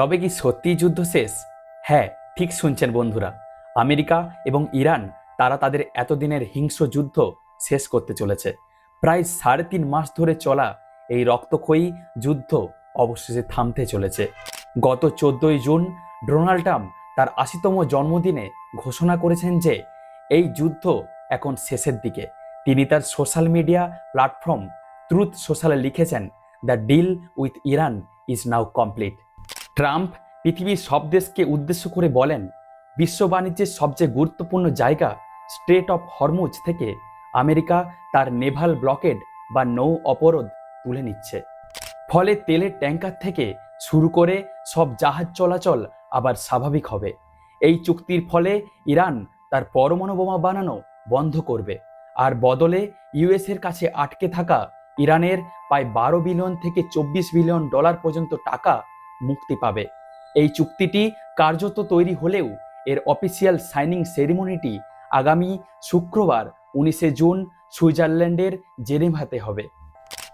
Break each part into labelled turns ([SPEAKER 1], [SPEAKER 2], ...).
[SPEAKER 1] তবে কি সত্যিই যুদ্ধ শেষ? হ্যাঁ, ঠিক শুনছেন বন্ধুরা। আমেরিকা এবং ইরান তারা তাদের এতদিনের হিংস্র যুদ্ধ শেষ করতে চলেছে। প্রায় 3.5 মাস ধরে চলা এই রক্তক্ষয়ী যুদ্ধ অবশেষে থামতে চলেছে। গত 14ই জুন ডোনাল্ড ট্রাম্প তার 80তম জন্মদিনে ঘোষণা করেছেন যে এই যুদ্ধ এখন শেষের দিকে। তিনি তার সোশ্যাল মিডিয়া প্ল্যাটফর্ম ট্রুথ সোশ্যালে লিখেছেন, the deal with Iran is now complete. Trump পৃথিবীর সব দেশকে উদ্দেশ্য করে বলেন, বিশ্ব বাণিজ্যের সবচেয়ে গুরুত্বপূর্ণ জায়গা স্ট্রেট অফ হরমুজ থেকে আমেরিকা তার নেভাল ব্লকেড বা নৌ অবরোধ তুলে নিচ্ছে। ফলে তেলের ট্যাঙ্কার থেকে শুরু করে সব জাহাজ চলাচল আবার স্বাভাবিক হবে। এই চুক্তির ফলে ইরান তার পরমাণু বোমা বানানো বন্ধ করবে, আর বদলে ইউএসের কাছে আটকে থাকা ইরানের প্রায় 12 বিলিয়ন থেকে 24 বিলিয়ন ডলার পর্যন্ত টাকা মুক্তি পাবে। এই চুক্তিটি কার্যত তৈরি হলেও এর অফিসিয়াল সাইনিং সেরিমনিটি আগামী শুক্রবার 19 জুন সুইজারল্যান্ডের জেনেভাতে হবে।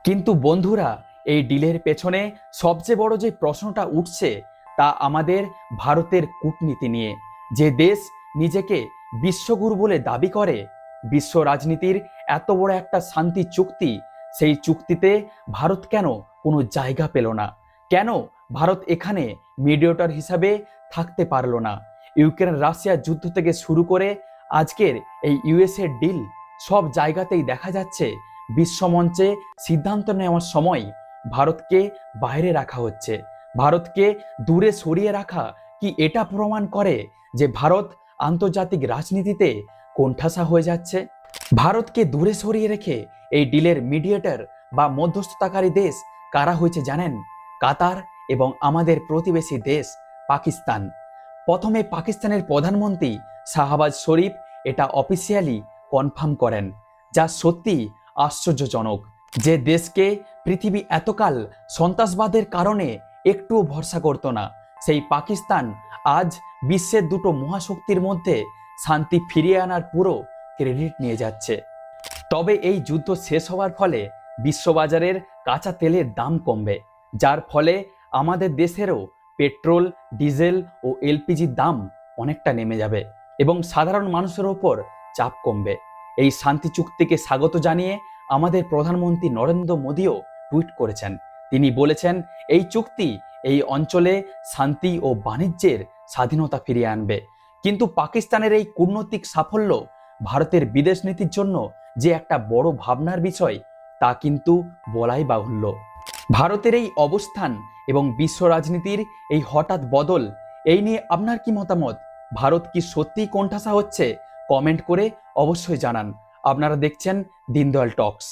[SPEAKER 1] কিন্তু বন্ধুরা, এই ডিলের পেছনে সবচেয়ে বড় যে প্রশ্নটা উঠছে তা আমাদের ভারতের কূটনীতি নিয়ে। যে দেশ নিজেকে বিশ্বগুরু বলে দাবি করে, বিশ্ব রাজনীতির এত বড় একটা শান্তি চুক্তি, সেই চুক্তিতে ভারত কেন কোনো জায়গা পেল না? কেন ভারত এখানে মিডিয়েটর হিসাবে থাকতে পারলো না? ইউক্রেন রাশিয়া যুদ্ধ থেকে শুরু করে আজকের এই ইউএসএ ডিল, সব জায়গাতেই দেখা যাচ্ছে বিশ্বমঞ্চে সিদ্ধান্ত নেওয়ার সময় ভারতকে বাইরে রাখা হচ্ছে। ভারতকে দূরে সরিয়ে রাখা কি এটা প্রমাণ করে যে ভারত আন্তর্জাতিক রাজনীতিতে কোণঠাসা হয়ে যাচ্ছে? ভারতকে দূরে সরিয়ে রেখে এই ডিলের মিডিয়েটর বা মধ্যস্থতাকারী দেশ কারা হয়েছে জানেন? কাতার এবং আমাদের প্রতিবেশী দেশ পাকিস্তান। প্রথমে পাকিস্তানের প্রধানমন্ত্রী শাহবাজ শরীফ এটা অফিসিয়ালি কনফার্ম করেন, যা সত্যি আশ্চর্যজনক। যে দেশকে পৃথিবী এতকাল সন্ত্রাসবাদের কারণে একটুও ভরসা করত না, সেই পাকিস্তান আজ বিশ্বের দুটো মহাশক্তির মধ্যে শান্তি ফিরিয়ে আনার পুরো ক্রেডিট নিয়ে যাচ্ছে। তবে এই যুদ্ধ শেষ হওয়ার ফলে বিশ্ববাজারের কাঁচা তেলের দাম কমবে, যার ফলে আমাদের দেশেরও পেট্রোল, ডিজেল ও এলপিজির দাম অনেকটা নেমে যাবে এবং সাধারণ মানুষের ওপর চাপ কমবে। এই শান্তি চুক্তিকে স্বাগত জানিয়ে আমাদের প্রধানমন্ত্রী নরেন্দ্র মোদীও টুইট করেছেন। তিনি বলেছেন, এই চুক্তি এই অঞ্চলে শান্তি ও বাণিজ্যের স্বাধীনতা ফিরিয়ে আনবে। কিন্তু পাকিস্তানের এই কূটনৈতিক সাফল্য ভারতের বিদেশ নীতির জন্য যে একটা বড় ভাবনার বিষয়, তা কিন্তু বলাই বাহুল্য। ভারতের এই অবস্থান এবং বিশ্ব রাজনীতির এই হঠাৎ বদল, এই নিয়ে আপনার কি মতামত? ভারত কি সত্যিই কোণঠাসা হচ্ছে? কমেন্ট করে অবশ্যই জানান। আপনারা দেখছেন দীনদয়াল টক্স।